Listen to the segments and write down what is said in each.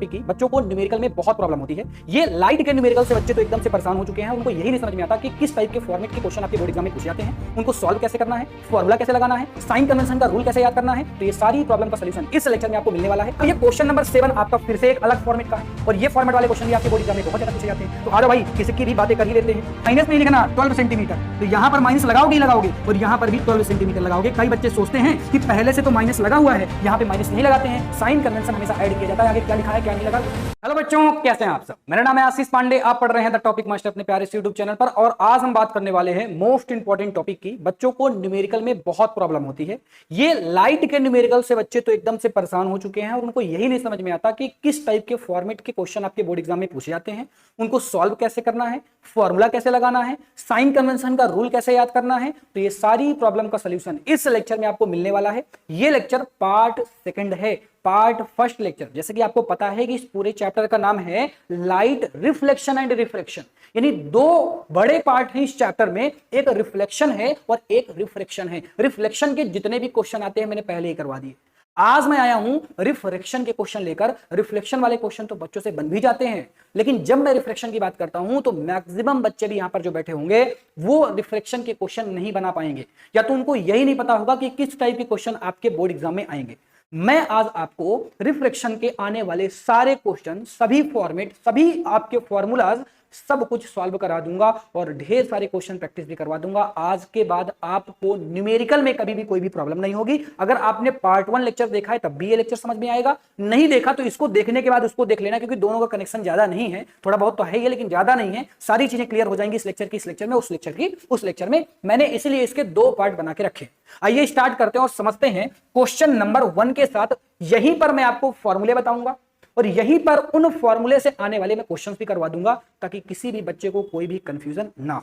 की बच्चों को न्यूमेरिकल में बहुत प्रॉब्लम होती है। ये लाइट के न्यूमेरिकल से बच्चे तो एकदम से परेशान हो चुके हैं। उनको यही नहीं समझ में आता कि किस टाइप के फॉर्मेट के क्वेश्चन आपके बोर्ड एग्जाम में पूछे जाते हैं, उनको सॉल्व कैसे करना है, फॉर्मूला कैसे लगाना है, साइन कन्वेंशन का रूल कैसे याद करना है। तो ये सारी प्रॉब्लम का सॉल्यूशन इस लेक्चर में आपको मिलने वाला है। तो ये क्वेश्चन नंबर 7 आपका फिर से एक अलग फॉर्मेट का है और ये फॉर्मेट वाले क्वेश्चन भी आपके बोर्ड एग्जाम में बहुत ज्यादा पूछे जाते हैं। तो आ जाओ भाई, किसी की भी बातें कर ही लेते हैं। माइनस नहीं लिखना 12 सेंटीमीटर, तो यहाँ पर माइनस लगाओगे ही लगाओगे और यहाँ पर भी 12 सेंटीमीटर लगाओगे। कई बच्चे सोचते हैं कि पहले से तो माइनस लगा हुआ है, यहाँ पे माइनस नहीं लगाते हैं। साइन कन्वेंशन हमेशा ऐड किया जाता है, आगे क्या लिखा है क्या नहीं लगा। हेलो बच्चों, कैसे हैं आप सब। मेरा नाम है आशीष पांडे, आप पढ़ रहे हैं द टॉपिक मास्टर अपने प्यारे यूट्यूब चैनल पर। और आज हम बात करने वाले हैं मोस्ट इंपॉर्टेंट टॉपिक की। बच्चों को न्यूमेरिकल में बहुत प्रॉब्लम होती है। ये लाइट के न्यूमेरिकल से बच्चे तो एकदम से परेशान हो चुके हैं और उनको यही नहीं समझ में आता कि किस टाइप के फॉर्मेट के क्वेश्चन आपके बोर्ड एग्जाम में पूछे जाते हैं, उनको सॉल्व कैसे करना है, फॉर्मूला कैसे लगाना है, साइन कन्वेंशन का रूल कैसे याद करना है। तो ये सारी प्रॉब्लम का सॉल्यूशन इस लेक्चर में आपको मिलने वाला है। ये लेक्चर पार्ट सेकंड है, पार्ट फर्स्ट लेक्चर। जैसे कि आपको पता है कि इस पूरे चैप्टर का नाम है लाइट रिफ्लेक्शन एंड रिफ्रैक्शन, यानी दो बड़े पार्ट हैं इस चैप्टर में। एक रिफ्लेक्शन है और एक रिफ्रैक्शन है। रिफ्लेक्शन के जितने भी क्वेश्चन आते हैं मैंने पहले ही करवा दिए। आज मैं आया हूं रिफ्रैक्शन के क्वेश्चन लेकर। रिफ्लेक्शन वाले क्वेश्चन तो बच्चों से बन भी जाते हैं, लेकिन जब मैं रिफ्रैक्शन की बात करता हूं तो मैक्सिमम बच्चे भी यहां पर जो बैठे होंगे वो रिफ्रैक्शन के क्वेश्चन नहीं बना पाएंगे, या तो उनको यही नहीं पता होगा कि किस टाइप के क्वेश्चन आपके बोर्ड एग्जाम में आएंगे। मैं आज आपको रिफ्रैक्शन के आने वाले सारे क्वेश्चन, सभी फॉर्मेट, सभी आपके फॉर्मूलाज, सब कुछ सॉल्व करा दूंगा और ढेर सारे क्वेश्चन प्रैक्टिस भी करवा दूंगा। आज के बाद आपको न्यूमेरिकल में कभी भी कोई भी प्रॉब्लम नहीं होगी। अगर आपने पार्ट 1 लेक्चर देखा है तब भी ये लेक्चर समझ में आएगा, नहीं देखा तो इसको देखने के बाद उसको देख लेना, क्योंकि दोनों का कनेक्शन ज्यादा नहीं है। थोड़ा बहुत तो है ही, लेकिन ज्यादा नहीं है। सारी चीजें क्लियर हो जाएंगी इस लेक्चर की, इस लेक्चर में, उस लेक्चर की उस लेक्चर में। मैंने इसलिए इसके 2 पार्ट बना के रखे। आइए स्टार्ट करते हैं और समझते हैं क्वेश्चन नंबर 1 के साथ। यहीं पर मैं आपको फॉर्मूले बताऊंगा और यहीं पर उन फॉर्मूले से आने वाले मैं क्वेश्चंस भी करवा दूंगा, ताकि किसी भी बच्चे को कोई भी कंफ्यूजन ना हो।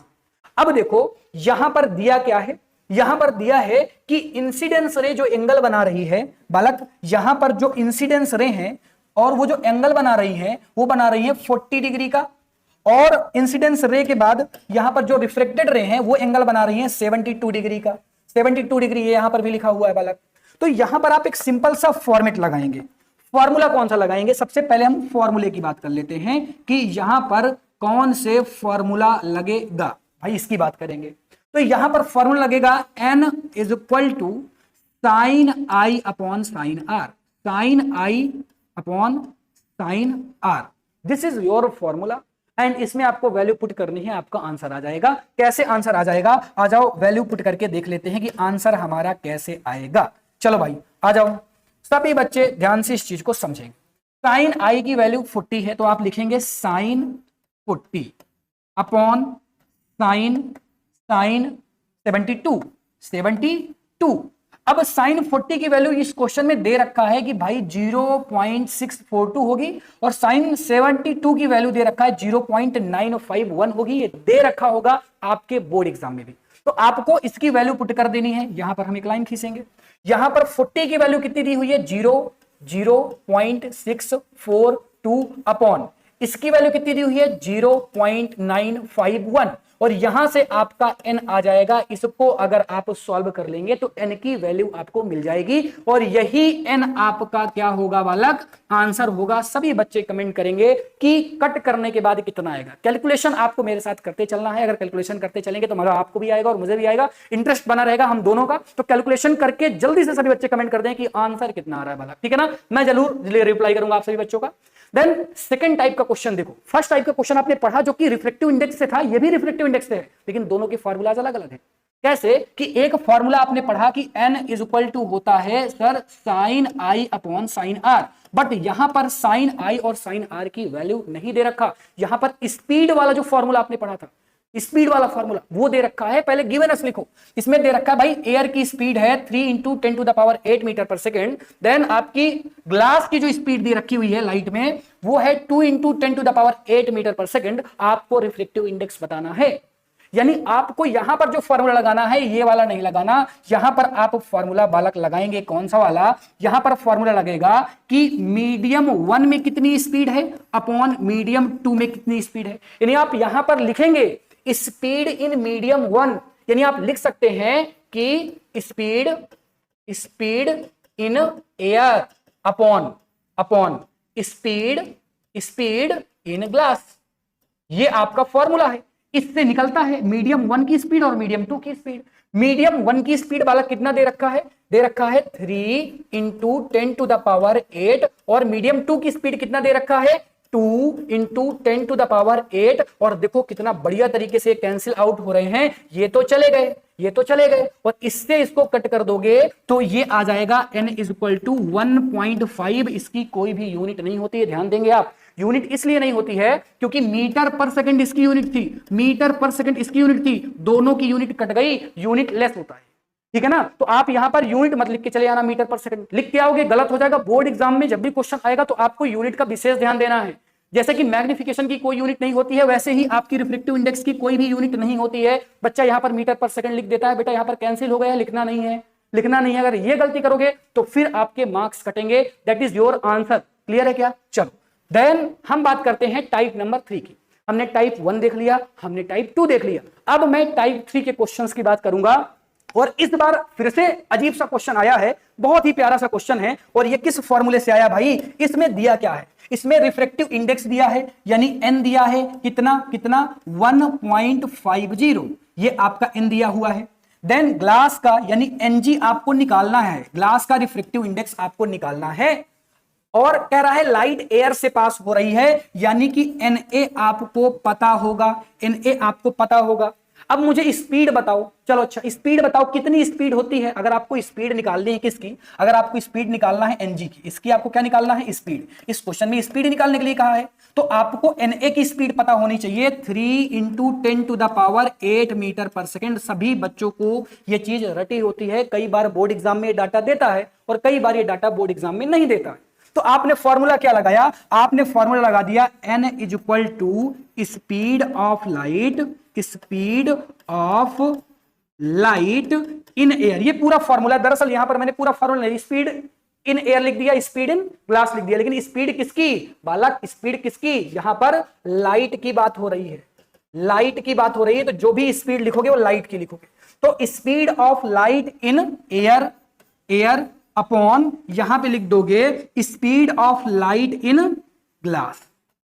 अब देखो यहां पर दिया क्या है। यहां पर दिया है कि इंसिडेंस रे जो एंगल बना रही है बालक, यहां पर जो इंसिडेंस रे है और वो जो एंगल बना रही है वो बना रही है 40 डिग्री का, और इंसिडेंस रे के बाद यहां पर जो रिफ्लेक्टेड रे है वो एंगल बना रही है 72 डिग्री का। 72 डिग्री ये यहां पर भी लिखा हुआ है बालक। तो यहां पर आप एक सिंपल सा फॉर्मेट लगाएंगे। फॉर्मूला कौन सा लगाएंगे? सबसे पहले हम फॉर्मूले की बात कर लेते हैं कि यहां पर कौन से फॉर्मूला लगेगा। भाई इसकी बात करेंगे तो यहां पर फॉर्मूला लगेगा n is equal to sine I upon sine R. Sine I upon sine R, this is your formula. And इसमें आपको वैल्यू पुट करनी है, आपका आंसर आ जाएगा। कैसे आंसर आ जाएगा? आ जाओ वैल्यू पुट करके देख लेते हैं कि आंसर हमारा कैसे आएगा। चलो भाई आ जाओ, सभी बच्चे ध्यान से इस चीज को समझेंगे। साइन आई की वैल्यू 40 है, तो आप लिखेंगे साइन 40 अपॉन साइन 72। अब साइन 40 की वैल्यू इस क्वेश्चन में दे रखा है कि भाई 0.642 होगी, और साइन 72 की वैल्यू दे रखा है 0.951 होगी। ये दे रखा होगा आपके बोर्ड एग्जाम में भी। तो आपको इसकी वैल्यू पुट कर देनी है। यहां पर हम एक लाइन खींचेंगे। यहां पर 40 की वैल्यू कितनी दी हुई है? 0.642 अपॉन इसकी वैल्यू कितनी दी हुई है? 0.951, और यहां से आपका n आ जाएगा। इसको अगर आप सॉल्व कर लेंगे तो n की वैल्यू आपको मिल जाएगी, और यही n आपका क्या होगा बालक? आंसर होगा। सभी बच्चे कमेंट करेंगे कि कट करने के बाद कितना आएगा। कैलकुलेशन आपको मेरे साथ करते चलना है। अगर कैलकुलेशन करते चलेंगे तो मजा आपको भी आएगा और मुझे भी आएगा, इंटरेस्ट बना रहेगा हम दोनों का। तो कैलकुलेशन करके जल्दी से सभी बच्चे कमेंट कर दें कि आंसर कितना आ रहा है बालक, ठीक है ना? मैं जरूर रिप्लाई करूंगा आप सभी बच्चों का। देन सेकंड टाइप का क्वेश्चन देखो। फर्स्ट टाइप का क्वेश्चन आपने पढ़ा जो कि रिफ्लेक्टिव इंडेक्स से था, ये भी रिफ्लेक्टिव इंडेक्स से है, लेकिन दोनों के फॉर्मूलाज अलग अलग है। कैसे कि एक फॉर्मूला आपने पढ़ा कि n इज इक्वल टू होता है sir sine I upon sine R, but यहां पर साइन आई और साइन आर की वैल्यू नहीं दे रखा। यहां पर स्पीड वाला जो फॉर्मूला आपने पढ़ा था, स्पीड वाला फॉर्मूला वो दे रखा है। पहले गिवन अस लिखो। इसमें दे रखा है भाई एयर की स्पीड है 3 × 10⁸ मीटर पर सेकेंड। देन आपकी ग्लास की जो स्पीड दे रखी हुई है लाइट में वो है 2 × 10⁸ मीटर पर सेकेंड। आपको रिफ्लेक्टिव इंडेक्स बताना है, यानी आपको यहां पर जो फॉर्मूला लगाना है ये वाला नहीं लगाना। यहां पर आप फॉर्मूला बालक लगाएंगे कौन सा वाला? यहां पर फॉर्मूला लगेगा कि मीडियम 1 में कितनी स्पीड है अपॉन मीडियम 2 में कितनी स्पीड है। यानी आप यहां पर लिखेंगे स्पीड इन मीडियम 1, यानी आप लिख सकते हैं कि speed in air upon speed speed in glass, ये आपका फॉर्मूला है। इससे निकलता है मीडियम 1 की स्पीड और मीडियम 2 की स्पीड। मीडियम 1 की स्पीड वाला कितना दे रखा है? दे रखा है 3 इंटू 10⁸ और मीडियम 2 की स्पीड कितना दे रखा है? 2 इंटू 10⁸। और देखो कितना बढ़िया तरीके से कैंसिल आउट हो रहे हैं, ये तो चले गए, ये तो चले गए, और इससे इसको कट कर दोगे तो ये आ जाएगा n इज इक्वल टू 1.5। इसकी कोई भी यूनिट नहीं होती है, ध्यान देंगे आप। यूनिट इसलिए नहीं होती है क्योंकि मीटर पर सेकंड इसकी यूनिट थी, मीटर पर सेकंड इसकी यूनिट थी, दोनों की यूनिट कट गई, यूनिट लेस होता है, ठीक है ना। तो आप यहां पर यूनिट मत लिख के चले आना, मीटर पर सेकंड लिख के आओगे गलत हो जाएगा। बोर्ड एग्जाम में जब भी क्वेश्चन आएगा तो आपको यूनिट का विशेष ध्यान देना है। जैसे कि मैग्निफिकेशन की कोई यूनिट नहीं होती है, वैसे ही आपकी रिफ्लेक्टिव इंडेक्स की कोई भी यूनिट नहीं होती है। बच्चा यहां पर मीटर पर सेकंड लिख देता है, बेटा यहां पर कैंसिल हो गया, लिखना नहीं है, लिखना नहीं है। अगर ये गलती करोगे तो फिर आपके मार्क्स कटेंगे। That is your answer. Clear है क्या? चलो देन हम बात करते हैं टाइप नंबर 3 की। हमने टाइप 1 देख लिया, हमने टाइप 2 देख लिया, अब मैं टाइप 3 के क्वेश्चंस की बात करूंगा। और इस बार फिर से अजीब सा क्वेश्चन आया है, बहुत ही प्यारा सा क्वेश्चन है। और ये किस फॉर्मूले से आया भाई? इसमें दिया क्या है? इसमें रिफ्रैक्टिव इंडेक्स दिया है, यानी n दिया है, कितना कितना 1.50, ये आपका n दिया हुआ है। देन ग्लास का यानी Ng आपको निकालना है, ग्लास का रिफ्रैक्टिव इंडेक्स आपको निकालना है। और कह रहा है लाइट एयर से पास हो रही है, यानी कि Na आपको पता होगा, Na आपको पता होगा। अब मुझे स्पीड बताओ, चलो अच्छा स्पीड बताओ, कितनी स्पीड होती है? अगर आपको स्पीड निकालनी है किसकी? अगर आपको स्पीड निकालना है Ng की, इसकी आपको क्या निकालना है? स्पीड। इस क्वेश्चन में स्पीड निकालने के लिए कहा है, तो आपको Na की स्पीड पता होनी चाहिए 3 इंटू 10⁸ मीटर पर सेकेंड। सभी बच्चों को ये चीज रटी होती है, कई बार बोर्ड एग्जाम में डाटा देता है और कई बार ये डाटा बोर्ड एग्जाम में नहीं देता है। तो आपने फॉर्मूला क्या लगाया? आपने फॉर्मूला लगा दिया n is equal to speed of light, speed of light in air. ये पूरा फॉर्मूला, दरअसल यहां पर मैंने पूरा फॉर्मूला नहीं, स्पीड इन एयर लिख दिया, स्पीड इन ग्लास लिख दिया, लेकिन स्पीड किसकी बालक? स्पीड किसकी? यहां पर लाइट की बात हो रही है, लाइट की बात हो रही है। तो जो भी स्पीड लिखोगे वो लाइट की लिखोगे। तो speed of light in air, air upon यहां पे लिख दोगे speed of light in glass.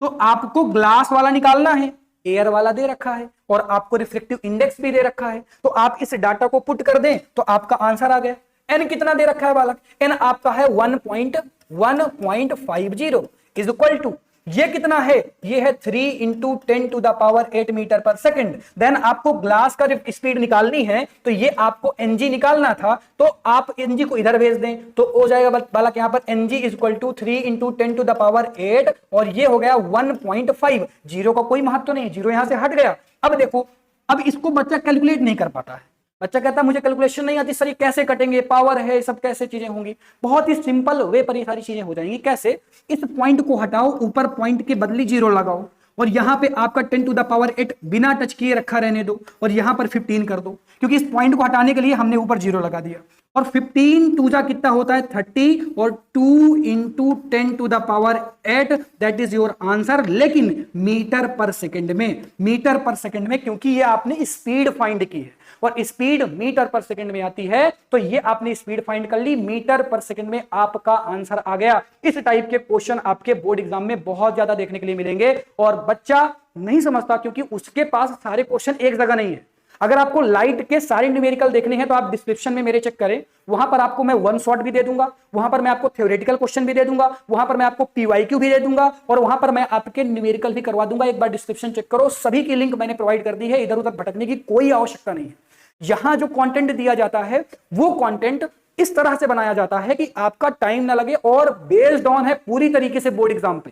तो आपको ग्लास वाला निकालना है, एयर वाला दे रखा है, और आपको रिफ्लेक्टिव इंडेक्स भी दे रखा है। तो आप इस डाटा को पुट कर दें तो आपका आंसर आ गया। एन कितना दे रखा है बालक? एन आपका है 1.50 इज इक्वल टू, ये कितना है? ये है 3 इंटू 10⁸ मीटर पर सेकंड। देन आपको ग्लास का स्पीड निकालनी है, तो ये आपको Ng निकालना था, तो आप Ng को इधर भेज दें तो हो जाएगा बालक यहां पर Ng is equal to 3 into 10⁸, और ये हो गया 1.5। जीरो का कोई महत्व नहीं, जीरो यहां से हट गया। अब देखो, अब इसको बच्चा कैलकुलेट नहीं कर पाता है, बच्चा कहता है मुझे कैलकुलेशन नहीं आती सर, ये कैसे कटेंगे, पावर है, सब कैसे चीजें होंगी। बहुत ही सिंपल वे पर ये सारी चीजें हो जाएंगी। कैसे? इस पॉइंट को हटाओ, ऊपर पॉइंट के बदले जीरो लगाओ, और यहां पे आपका 10⁸ बिना टच किए रखा रहने दो, और यहां पर 15 कर दो, क्योंकि इस पॉइंट को हटाने के लिए हमने ऊपर जीरो लगा दिया। और 15 टू जा कितना होता है? 30, और 2 into 10⁸, that is your answer. लेकिन मीटर पर सेकेंड में, मीटर पर सेकेंड में, क्योंकि ये आपने स्पीड फाइंड की है और स्पीड मीटर पर सेकंड में आती है, तो ये आपने स्पीड फाइंड कर ली, मीटर पर सेकंड में आपका आंसर आ गया। इस टाइप के क्वेश्चन आपके बोर्ड एग्जाम में बहुत ज्यादा देखने के लिए मिलेंगे, और बच्चा नहीं समझता क्योंकि उसके पास सारे क्वेश्चन एक जगह नहीं है। अगर आपको लाइट के सारे न्यूमेरिकल देखने हैं तो आप डिस्क्रिप्शन में मेरे चेक करें, वहां पर आपको मैं वन शॉट भी दे दूंगा, वहां पर मैं आपको थ्योरेटिकल क्वेश्चन भी दे दूंगा, वहां पर मैं आपको पीवाईक्यू भी दे दूंगा, और वहां पर मैं आपके न्यूमेरिकल भी करवा दूंगा। एक बार डिस्क्रिप्शन चेक करो, सभी की लिंक मैंने प्रोवाइड कर दी है, इधर उधर भटकने की कोई आवश्यकता नहीं है। यहां जो कंटेंट दिया जाता है वो कंटेंट इस तरह से बनाया जाता है कि आपका टाइम ना लगे, और बेस्ड ऑन है पूरी तरीके से बोर्ड एग्जाम पे।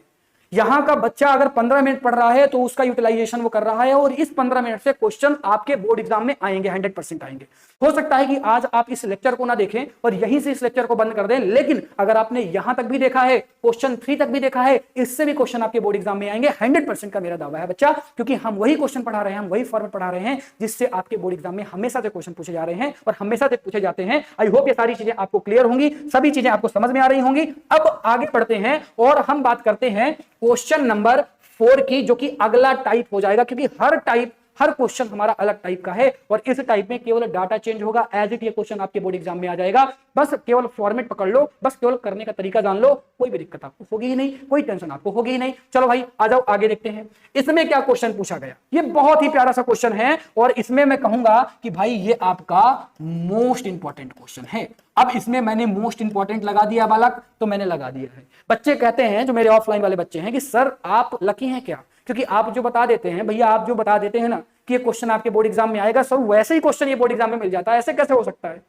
यहां का बच्चा अगर 15 मिनट पढ़ रहा है तो उसका यूटिलाइजेशन वो कर रहा है, और इस 15 मिनट से क्वेश्चन आपके बोर्ड एग्जाम में आएंगे, 100% आएंगे। हो सकता है कि आज आप इस लेक्चर को ना देखें और यहीं से इस लेक्चर को बंद कर दें, लेकिन अगर आपने यहां तक भी देखा है, क्वेश्चन 3 तक भी देखा है, इससे भी क्वेश्चन आपके बोर्ड एग्जाम में आएंगे, 100% का मेरा दावा है बच्चा, क्योंकि हम वही क्वेश्चन पढ़ा रहे हैं, हम वही फॉर्मेट पढ़ा रहे हैं जिससे आपके बोर्ड एग्जाम में हमेशा से क्वेश्चन पूछे जा रहे हैं और हमेशा से पूछे जाते हैं। आई होप ये सारी चीजें आपको क्लियर होंगी, सभी चीजें आपको समझ में आ रही होंगी। अब आगे बढ़ते हैं और हम बात करते हैं क्वेश्चन नंबर 4 की, जो कि अगला टाइप हो जाएगा, क्योंकि हर टाइप हर क्वेश्चन हमारा अलग टाइप का है और इस टाइप में केवल डाटा चेंज होगा, एज इट ये क्वेश्चन आपके बोर्ड एग्जाम में आ जाएगा। बस केवल फॉर्मेट पकड़ लो, बस केवल करने का तरीका जान लो, कोई भी दिक्कत आपको होगी ही नहीं, कोई टेंशन आपको होगी ही नहीं। चलो भाई आ जाओ आगे देखते हैं इसमें क्या क्वेश्चन पूछा गया। ये बहुत ही प्यारा सा क्वेश्चन है और इसमें मैं कहूंगा कि भाई ये आपका मोस्ट इंपॉर्टेंट क्वेश्चन है। अब इसमें मैंने मोस्ट इंपॉर्टेंट लगा दिया बालक, तो मैंने लगा दिया है। बच्चे कहते हैं जो मेरे ऑफलाइन वाले बच्चे हैं कि सर आप लकी हैं क्या, क्योंकि आप जो बता देते हैं भैया, आप जो बता देते हैं ना कि ये क्वेश्चन आपके बोर्ड एग्जाम में आएगा, सब वैसे ही क्वेश्चन ये बोर्ड एग्जाम में मिल जाता है, ऐसे कैसे हो सकता है।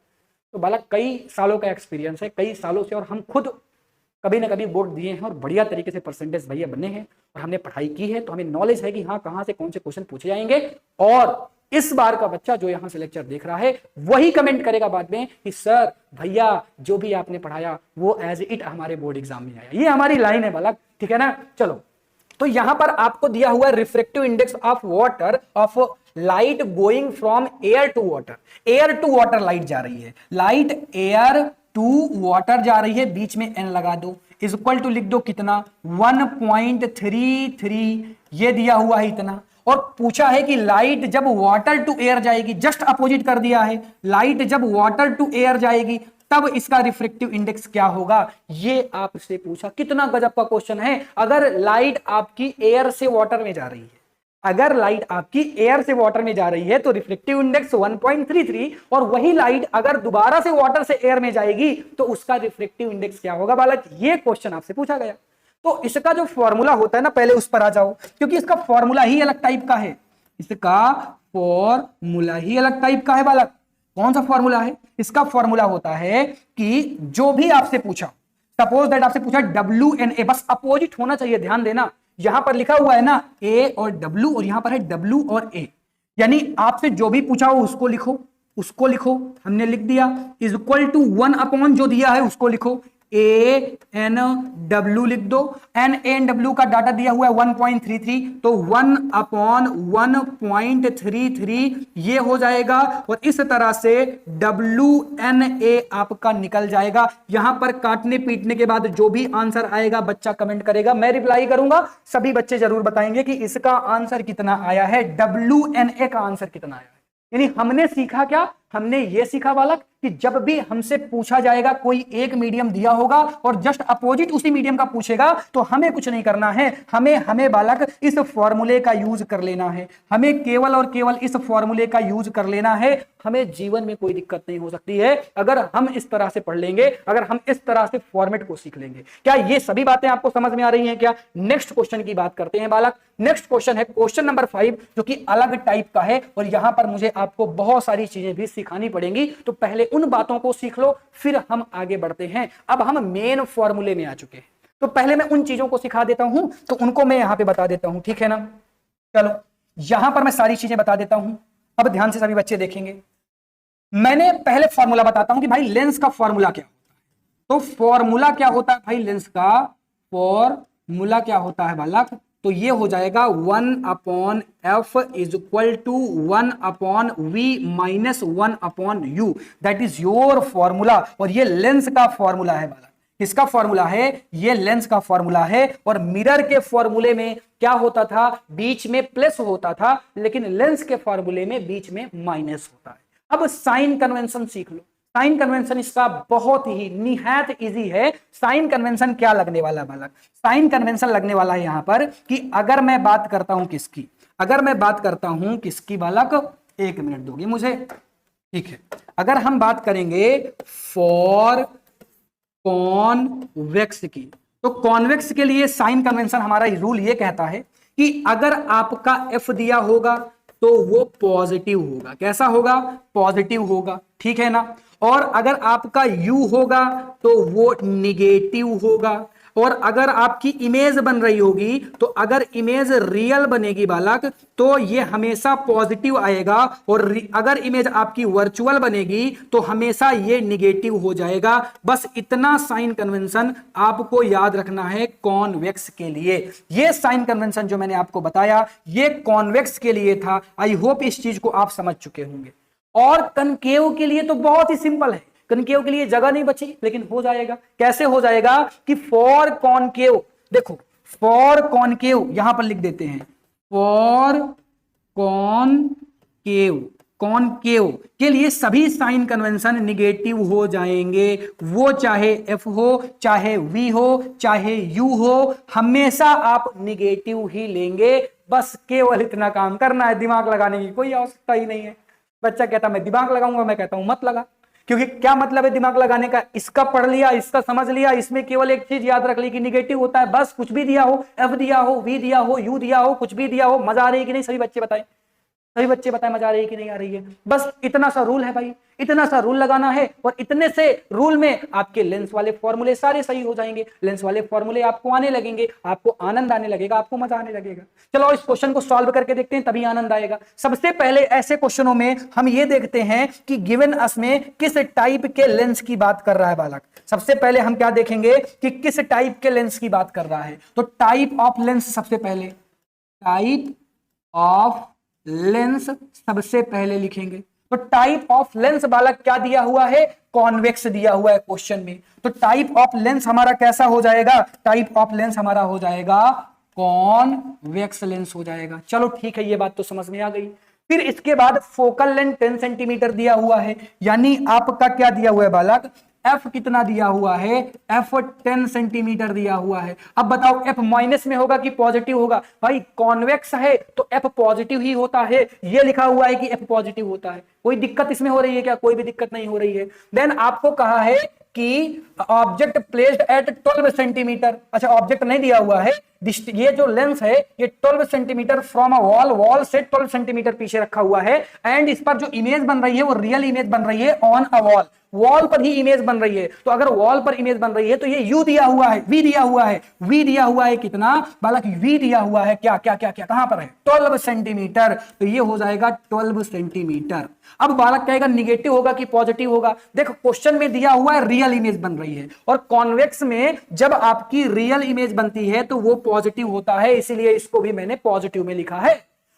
तो बालक कई सालों का एक्सपीरियंस है, कई सालों से, और हम खुद कभी ना कभी बोर्ड दिए हैं और बढ़िया तरीके से परसेंटेज भैया बने हैं और हमने पढ़ाई की है, तो हमें नॉलेज है कि हाँ कहां से कौन से क्वेश्चन पूछे जाएंगे। और इस बार का बच्चा जो यहां से लेक्चर देख रहा है वही कमेंट करेगा बाद में कि सर भैया जो भी आपने पढ़ाया वो एज इट हमारे बोर्ड एग्जाम में आया। ये हमारी लाइन है बालक, ठीक है ना। चलो तो यहां पर आपको दिया हुआ refractive index of water of light going from air to water. Air to water light जा रही है, लाइट एयर टू वाटर जा रही है, बीच में एन लगा दो, इज इक्वल टू लिख दो कितना 1.33, ये दिया हुआ है इतना। और पूछा है कि लाइट जब वाटर टू एयर जाएगी, जस्ट अपोजिट कर दिया है, लाइट जब वाटर टू एयर जाएगी तब इसका रिफ्रेक्टिव इंडेक्स क्या होगा, ये आपसे पूछा। कितना गजब का क्वेश्चन है। अगर लाइट आपकी एयर से वाटर में जा रही है, अगर लाइट आपकी एयर से वाटर में जा रही है तो रिफ्लेक्टिव इंडेक्स 1.33, और वही लाइट अगर दोबारा से वाटर से एयर में जाएगी तो उसका रिफ्लेक्टिव इंडेक्स क्या होगा बालक, ये क्वेश्चन आपसे पूछा गया। तो इसका जो फॉर्मूला होता है ना, पहले उस पर आ जाओ, क्योंकि इसका फॉर्मूला ही अलग टाइप का है, इसका फॉर्मूला ही अलग टाइप का है बालक। कौन सा फॉर्मूला है? इसका फॉर्मूला होता है कि जो भी आपसे पूछा, सपोज दैट आपसे पूछा WNA, बस अपोजिट होना चाहिए, ध्यान देना। यहां पर लिखा हुआ है ना A और W, और यहां पर है W और A, यानी आपसे जो भी पूछा हो उसको लिखो, उसको लिखो, हमने लिख दिया, इज इक्वल टू 1 जो दिया है उसको लिखो, ANW लिख दो। NANW का डाटा दिया हुआ है 1.33, तो 1/1.33 ये हो जाएगा, और इस तरह से WNA आपका निकल जाएगा। यहां पर काटने पीटने के बाद जो भी आंसर आएगा बच्चा कमेंट करेगा, मैं रिप्लाई करूंगा, सभी बच्चे जरूर बताएंगे कि इसका आंसर कितना आया है, WNA का आंसर कितना आया है। यानी हमने सीखा क्या, हमने ये सीखा बालक कि जब भी हमसे पूछा जाएगा, कोई एक मीडियम दिया होगा और जस्ट अपोजिट उसी मीडियम का पूछेगा, तो हमें कुछ नहीं करना है, हमें बालक इस फॉर्मूले का यूज कर लेना है, हमें केवल और केवल इस फॉर्मूले का यूज कर लेना है। हमें जीवन में कोई दिक्कत नहीं हो सकती है अगर हम इस तरह से पढ़ लेंगे, अगर हम इस तरह से फॉर्मेट को सीख लेंगे। क्या ये सभी बातें आपको समझ में आ रही हैं क्या? नेक्स्ट क्वेश्चन की बात करते हैं बालक। नेक्स्ट क्वेश्चन है क्वेश्चन नंबर 5, जो कि अलग टाइप का है, और यहां पर मुझे आपको बहुत सारी चीजें भी सिखानी पड़ेंगी, तो पहले उन बातों को सीख लो, फिर हम आगे बढ़ते हैं। अब हम मेन फॉर्मूले में आ चुके हैं, तो पहले मैं उन चीजों को सिखा देता हूं, तो उनको मैं यहां पे बता देता हूं, ठीक है ना। चलो यहां पर मैं सारी चीजें बता देता हूं, अब ध्यान से सभी बच्चे देखेंगे। मैंने पहले फॉर्मूला बताता हूं कि भाई लेंस का फॉर्मूला क्या होता है। तो फॉर्मूला क्या होता है भाई, लेंस का फॉर्मूला क्या होता है बालक, तो ये हो जाएगा 1/f is equal to 1/v minus 1/u, that is your formula. और ये लेंस का फॉर्मूला है बालक, किसका फॉर्मूला है, ये लेंस का फॉर्मूला है। और मिरर के फॉर्मूले में क्या होता था, बीच में प्लस होता था, लेकिन लेंस के फॉर्मूले में बीच में माइनस होता है। अब साइन कन्वेंशन सीख लो। साइन कन्वेंशन इसका बहुत ही निहायत इजी है। साइन कन्वेंशन क्या लगने वाला है बालक, साइन कन्वेंशन लगने वाला है यहां पर कि अगर मैं बात करता हूं किसकी, अगर मैं बात करता हूं किसकी बालक, एक मिनट दोगे मुझे, ठीक है। अगर हम बात करेंगे फॉर कॉन्वेक्स की, तो कॉन्वेक्स के लिए साइन कन्वेंशन हमारा रूल ये कहता है कि अगर आपका एफ दिया होगा तो वो पॉजिटिव होगा। कैसा होगा, पॉजिटिव होगा, ठीक है ना। और अगर आपका यू होगा तो वो निगेटिव होगा। और अगर आपकी इमेज बन रही होगी, तो अगर इमेज रियल बनेगी बालक तो ये हमेशा पॉजिटिव आएगा, और अगर इमेज आपकी वर्चुअल बनेगी तो हमेशा ये निगेटिव हो जाएगा। बस इतना साइन कन्वेंशन आपको याद रखना है कॉन्वेक्स के लिए। ये साइन कन्वेंशन जो मैंने आपको बताया ये कॉन्वेक्स के लिए था। आई होप इस चीज को आप समझ चुके होंगे। और कनकेव के लिए तो बहुत ही सिंपल है, कनकेव के लिए जगह नहीं बची, लेकिन हो जाएगा। कैसे हो जाएगा कि फॉर कॉनकेव, देखो फॉर कॉनकेव यहां पर लिख देते हैं, फॉर कॉनकेव, कॉनकेव के लिए सभी साइन कन्वेंशन निगेटिव हो जाएंगे, वो चाहे एफ हो, चाहे वी हो, चाहे यू हो, हमेशा आप निगेटिव ही लेंगे। बस केवल इतना काम करना है, दिमाग लगाने की कोई आवश्यकता ही नहीं है। बच्चा कहता मैं दिमाग लगाऊंगा, मैं कहता हूं मत लगा, क्योंकि क्या मतलब है दिमाग लगाने का, इसका पढ़ लिया, इसका समझ लिया, इसमें केवल एक चीज याद रख ली कि निगेटिव होता है, बस कुछ भी दिया हो, एफ दिया हो, वी दिया हो, यू दिया हो, कुछ भी दिया हो, मजा आ रही है कि नहीं, सभी बच्चे बताएं, सभी बच्चे बताएं मजा आ रही है कि नहीं आ रही है। बस इतना सा रूल है भाई, इतना सा रूल लगाना है और इतने से रूल में आपके लेंस वाले फॉर्मूले सारे सही हो जाएंगे, लेंस वाले फॉर्मूले आपको आने लगेंगे, आपको आनंद आने लगेगा, आपको मजा आने लगेगा। चलो इस क्वेश्चन को सॉल्व करके देखते हैं, तभी आनंद आएगा। सबसे पहले ऐसे क्वेश्चनों में हम ये देखते हैं कि गिवन अस में किस टाइप के लेंस की बात कर रहा है बालक। सबसे पहले हम क्या देखेंगे कि किस टाइप के लेंस की बात कर रहा है। तो टाइप ऑफ लेंस, सबसे पहले टाइप ऑफ लेंस सबसे पहले लिखेंगे। तो टाइप ऑफ लेंस बालक क्या दिया हुआ है, कॉन्वेक्स दिया हुआ है क्वेश्चन में। तो टाइप ऑफ लेंस हमारा कैसा हो जाएगा, टाइप ऑफ लेंस हमारा हो जाएगा कॉन्वेक्स लेंस हो जाएगा। चलो ठीक है, ये बात तो समझ में आ गई। फिर इसके बाद फोकल लेंथ 10 सेंटीमीटर दिया हुआ है, यानी आपका क्या दिया हुआ है बालक, एफ कितना दिया हुआ है, एफ 10 सेंटीमीटर दिया हुआ है। अब बताओ एफ माइनस में होगा कि पॉजिटिव होगा, भाई कॉन्वेक्स है तो एफ पॉजिटिव ही होता है, ये लिखा हुआ है कि एफ पॉजिटिव होता है। कोई दिक्कत इसमें हो रही है क्या, कोई भी दिक्कत नहीं हो रही है। देन आपको कहा है कि ऑब्जेक्ट प्लेस्ड एट 12 सेंटीमीटर, अच्छा ऑब्जेक्ट नहीं दिया हुआ है, ये जो लेंस है ये 12 centimetre from a wall, wall से 12 सेंटीमीटर पीछे रखा हुआ है, एंड इस पर जो इमेज बन रही है वो रियल इमेज बन रही है ऑन अ वॉल, वॉल पर ही इमेज बन रही है। तो अगर वॉल पर इमेज बन रही है तो ये यू दिया हुआ है, वी दिया हुआ है, वी दिया हुआ है कितना बालक, वी दिया हुआ है क्या क्या क्या क्या कहां पर है, 12 सेंटीमीटर। तो ये हो जाएगा 12 सेंटीमीटर। अब बालक कहेगा निगेटिव होगा कि पॉजिटिव होगा, देखो क्वेश्चन में दिया हुआ है रियल इमेज बन रही है, और कॉन्वेक्स में जब आपकी रियल इमेज बनती है तो वो पॉजिटिव होता है, इसीलिए इसको भी मैंने पॉजिटिव में लिखा है।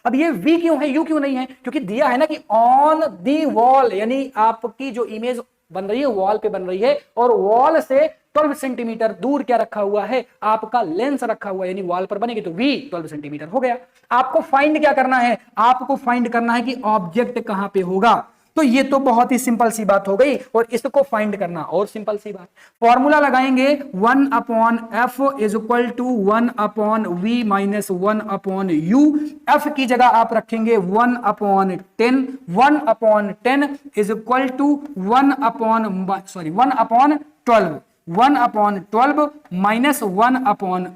अब ये वी क्यों है, यू क्यों नहीं है, क्योंकि दिया है ना कि ऑन दी वॉल, यानी आपकी जो इमेज बन रही है वॉल पे बन रही है, और वॉल से 12 सेंटीमीटर दूर क्या रखा हुआ है, आपका लेंस रखा हुआ है, यानी वॉल पर बनेगी तो वी 12 सेंटीमीटर हो गया। आपको फाइंड क्या करना है, आपको फाइंड करना है कि ऑब्जेक्ट कहां पे होगा। तो ये तो बहुत ही सिंपल सी बात हो गई, और इसको फाइंड करना और सिंपल सी बात। फॉर्मूला लगाएंगे 1 upon F is equal to 1 upon V minus 1 upon U. F की जगह आप रखेंगे 1 upon 10, 1 upon 10 is equal to 1 upon 12, 1 upon 12 minus 1 upon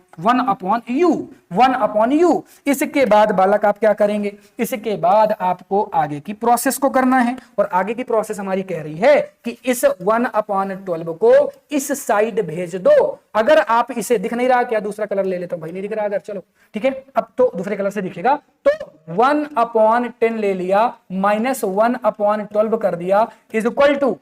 U, 1 upon U. इसके बाद बालक आप क्या करेंगे, इसके बाद आपको आगे की प्रोसेस को करना है, और आगे की प्रोसेस हमारी कह रही है कि इस 1 अपॉन 12 को इस साइड भेज दो। अगर आप इसे दिख नहीं रहा, क्या दूसरा कलर ले लेता हूं, भाई नहीं दिख रहा अगर, चलो ठीक है अब तो दूसरे कलर से दिखेगा। तो 1 अपॉन 10 ले लिया, माइनस 1 अपॉन 12 कर दिया, is equal to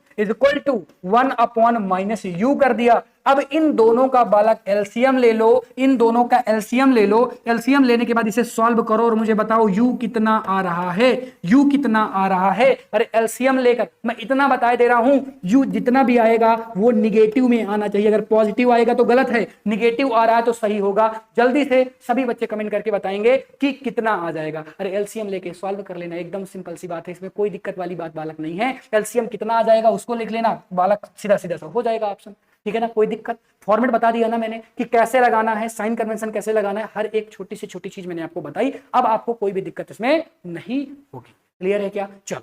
1 upon minus U कर दिया। अब इन दोनों का बालक एलसीएम ले लो, इन दोनों का एलसीएम ले लो, एलसीएम लेने के बाद इसे सॉल्व करो और मुझे बताओ यू कितना आ रहा है, यू कितना आ रहा है। अरे एलसीएम लेकर मैं इतना बता दे रहा हूं, यू जितना भी आएगा वो निगेटिव में आना चाहिए, अगर पॉजिटिव आएगा तो गलत है, निगेटिव आ रहा है तो सही होगा। जल्दी से सभी बच्चे कमेंट करके बताएंगे कि कितना आ जाएगा। अरे एलसीएम लेके सॉल्व कर लेना, एकदम सिंपल सी बात है, इसमें कोई दिक्कत वाली बात बालक नहीं है। एलसीएम कितना आ जाएगा उसको लिख लेना बालक, सीधा सीधा सा हो जाएगा ऑप्शन, ठीक है ना, कोई दिक्कत। फॉर्मेट बता दिया ना मैंने कि कैसे लगाना है, साइन कन्वेंशन कैसे लगाना है, हर एक छोटी से छोटी चीज मैंने आपको बताई। अब आपको कोई भी दिक्कत इसमें नहीं होगी, क्लियर है क्या। चलो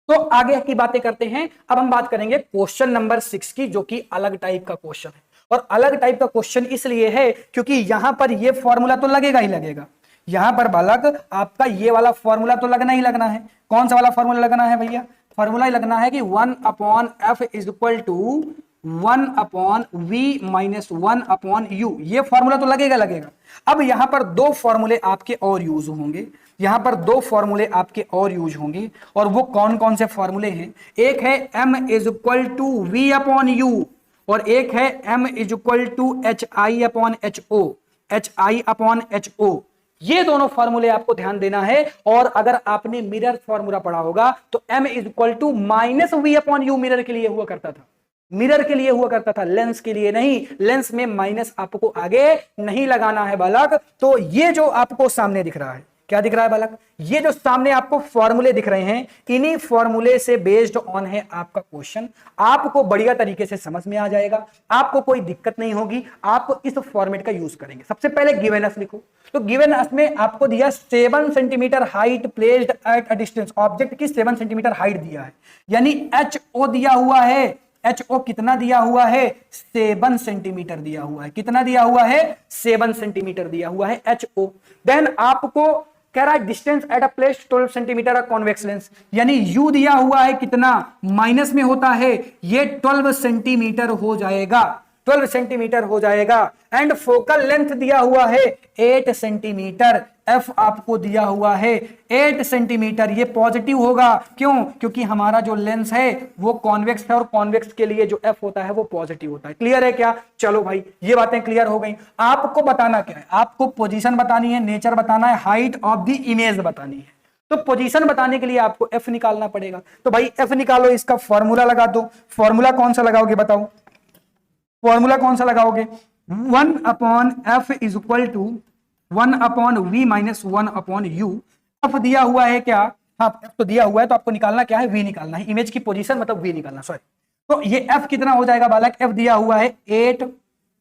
तो आगे की बातें करते हैं। अब हम बात करेंगे क्वेश्चन नंबर 6 की, जो कि अलग टाइप का क्वेश्चन है। और अलग टाइप का क्वेश्चन इसलिए है क्योंकि यहां पर ये फॉर्मूला तो लगेगा ही लगेगा, यहां पर बालक आपका ये वाला फॉर्मूला तो लगना ही लगना है। कौन सा वाला फॉर्मूला लगना है भैया, फॉर्मूला ही लगना है कि 1 upon F is equal to 1 upon V minus 1 upon U, ये फॉर्मूला तो लगेगा। अब यहां पर दो फॉर्मूले आपके और यूज होंगे, यहां पर दो फॉर्मूले आपके और यूज होंगे, और वो कौन कौन से फॉर्मूले हैं, एक है m is equal to V upon U, और एक है m is equal to H I upon H O. ये दोनों फॉर्मूले आपको ध्यान देना है। और अगर आपने मिरर फॉर्मूला पढ़ा होगा तो m is equal to minus V upon U mirror के लिए हुआ करता था, मिरर के लिए हुआ करता था, लेंस के लिए नहीं। लेंस में माइनस आपको आगे नहीं लगाना है बालक। तो ये जो आपको सामने दिख रहा है, क्या दिख रहा है बालक? ये जो सामने आपको फॉर्मूले दिख रहे हैं, इन्हीं फॉर्मूले से बेस्ड ऑन है आपका क्वेश्चन। आपको बढ़िया तरीके से समझ में आ जाएगा, आपको कोई दिक्कत नहीं होगी। आप इस फॉर्मेट का यूज करेंगे। सबसे पहले गिवन अस लिखो। तो गिवन अस में आपको दिया 7 centimetre height placed at a distance, object की 7 सेंटीमीटर हाइट दिया है, यानी HO दिया हुआ है। HO कितना दिया हुआ है? 7 सेंटीमीटर दिया हुआ है। कितना दिया हुआ है? 7 सेंटीमीटर दिया हुआ है HO। देन आपको कह रहा है distance at a place 12 centimetre convex lens, यानी U दिया हुआ है कितना, माइनस में होता है, ये 12 सेंटीमीटर हो जाएगा, 12 सेंटीमीटर हो जाएगा। एंड फोकल लेंथ दिया हुआ है 8 सेंटीमीटर, F आपको दिया हुआ है 8 सेंटीमीटर। ये पॉजिटिव होगा, क्यों? क्योंकि हमारा जो लेंस है वो कॉन्वेक्स है और कॉन्वेक्स के लिए जो F होता है वो पॉजिटिव होता है। क्लियर है क्या? चलो भाई ये बातें क्लियर हो गई। आपको बताना क्या है? आपको पोजीशन बतानी है, नेचर बताना है, हाइट ऑफ द इमेज बतानी है। तो पोजीशन बताने के लिए आपको F निकालना पड़ेगा। तो भाई F निकालो, इसका फॉर्मूला लगा दो। फॉर्मूला कौन सा लगाओगे बताओ? फॉर्मूला कौन सा लगाओगे? 1/F is equal to 1/V minus 1/U। F दिया हुआ है क्या? हाँ F तो दिया हुआ है, तो आपको निकालना क्या है? V निकालना है। इमेज की पोजीशन मतलब V निकालना, सॉरी। तो ये F कितना हो जाएगा बालक? F दिया हुआ है 8,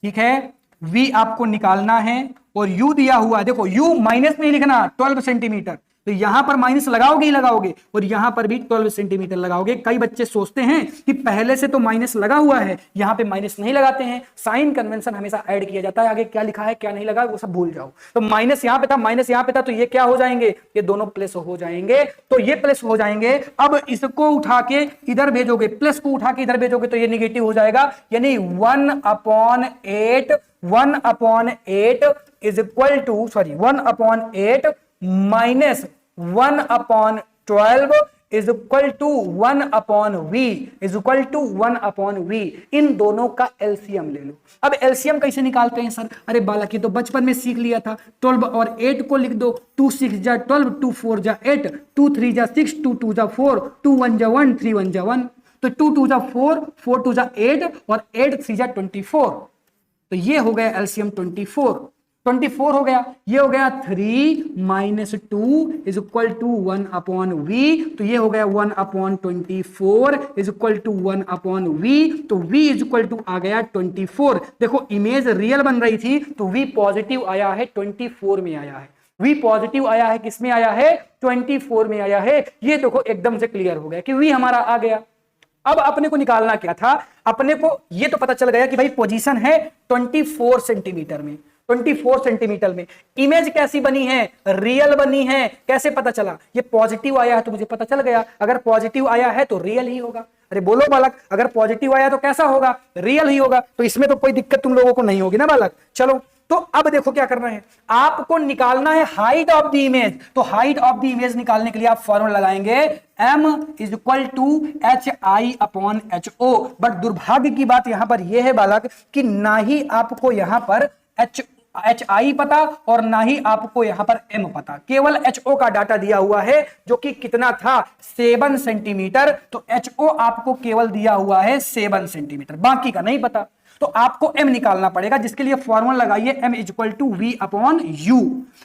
ठीक है। V आपको निकालना है और U दिया हुआ है, देखो U माइनस में लिखना 12 सेंटीमीटर, तो यहां पर माइनस लगाओगे ही लगाओगे और यहां पर भी 12 सेंटीमीटर लगाओगे। कई बच्चे सोचते हैं कि पहले से तो माइनस लगा हुआ है, यहां पे माइनस नहीं लगाते हैं। साइन कन्वेंशन हमेशा ऐड किया जाता है, आगे क्या लिखा है क्या नहीं लगा वो सब भूल जाओ। तो माइनस यहां पे था, माइनस यहां पे था, तो ये क्या हो जाएंगे? ये दोनों प्लस हो जाएंगे। तो ये प्लस हो जाएंगे। अब इसको उठा के इधर भेजोगे, प्लस को उठा के इधर भेजोगे तो ये निगेटिव हो जाएगा, यानी 1/8 is equal to, sorry 1/8 minus 1/12 is equal to 1/V is equal to 1/V। इन दोनों का एलसीएम ले लो। अब एलसीएम कैसे निकालते हैं सर? अरे बालक ये तो बचपन में सीख लिया था। 12 और 8 को लिख दो, 2 6 जा 12, 2 4 जा 8, 2 3 जा 6, 2 2 जा 4, 2 1 जा 1, 3 1 जा 1। तो 2 2 जा 4, 4 2 जा 8 और 8 3 जा 24। तो ये हो गया एलसीएम 24 हो गया। ये हो गया 3 minus 2 is equal to 1/V। तो ये हो गया 1/24 इज इक्वल टू 1/V। तो V इज इक्वल टू आ गया 24। देखो इमेज रियल बन रही थी तो V पॉजिटिव आया है, 24 में आया है। V पॉजिटिव आया है, किस में आया है? 24 में आया है। ये देखो एकदम से क्लियर हो गया कि V हमारा आ गया। अब अपने को निकालना क्या था? अपने को ये तो पता चल गया कि भाई पोजीशन है 24 सेंटीमीटर में, 24 सेंटीमीटर में। इमेज कैसी बनी है? रियल बनी है। कैसे पता चला? ये पॉजिटिव आया है तो मुझे पता चल गया, अगर पॉजिटिव आया है तो रियल ही होगा। अरे बोलो बालक, अगर पॉजिटिव आया तो कैसा होगा? रियल ही होगा। तो इसमें तो कोई दिक्कत तुम लोगों को नहीं होगी ना बालक। चलो तो अब देखो क्या करना है, आपको निकालना है हाइट ऑफ द इमेज। तो हाइट ऑफ द इमेज निकालने के लिए आप फॉर्मूला लगाएंगे M is equal to HI/HO। But दुर्भाग्य की बात यहां पर यह है बालक कि ना ही आपको यहां पर HI पता और ना ही आपको यहां पर M पता, केवल HO का डाटा दिया हुआ है जो कि कितना था? 7 सेंटीमीटर। तो HO आपको केवल दिया हुआ है 7 सेंटीमीटर, बाकी का नहीं पता। तो आपको M निकालना पड़ेगा, जिसके लिए फॉर्मूला लगाइए M is equal to V/U।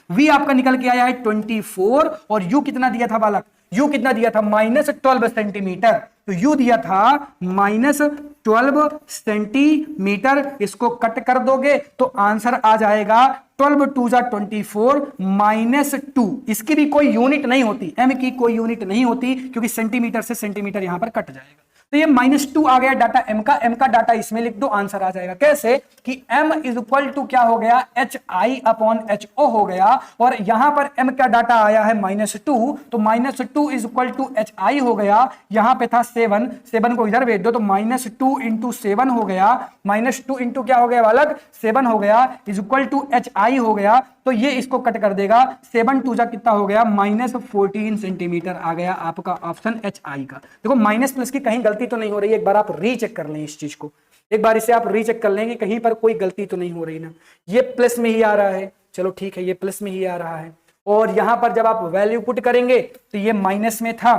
V आपका निकल के आया है 24 और U कितना दिया था बालक? U कितना दिया था? -12 सेंटीमीटर। तो U दिया था -12 सेंटीमीटर। इसको कट कर दोगे तो आंसर आ जाएगा 12 2 जा 24 -2। इसकी भी कोई यूनिट नहीं होती, M की कोई यूनिट नहीं होती क्योंकि सेंटीमीटर से सेंटीमीटर यहां पर कट जाएगा। तो ये -2 आ गया डाटा M का डाटा इसमें लिख दो, आंसर आ जाएगा। कैसे कि M इज इक्वल टू क्या हो गया? HI/HO हो गया और यहां पर M का डाटा आया है -2, तो -2 इज इक्वल टू HI हो गया। यहां पे था 7 को इधर भेज दो तो -2 इंटू 7 हो गया, -2 इंटू क्या हो गया बालक? 7 हो गया इज इक्वल टू HI हो गया। तो ये इसको कट कर देगा, 7 2 जा कितना हो गया? -14 सेंटीमीटर आ गया आपका ऑप्शन HI का। देखो माइनस प्लस की कहीं गलती तो नहीं हो रही है, एक बार आप रीचेक कर लें इस चीज को, एक बार इसे आप रीचेक कर लेंगे कहीं पर कोई गलती तो नहीं हो रही ना। ये प्लस में ही आ रहा है, चलो ठीक है ये प्लस में ही आ रहा है। और यहां पर जब आप वैल्यू पुट करेंगे तो ये माइनस में था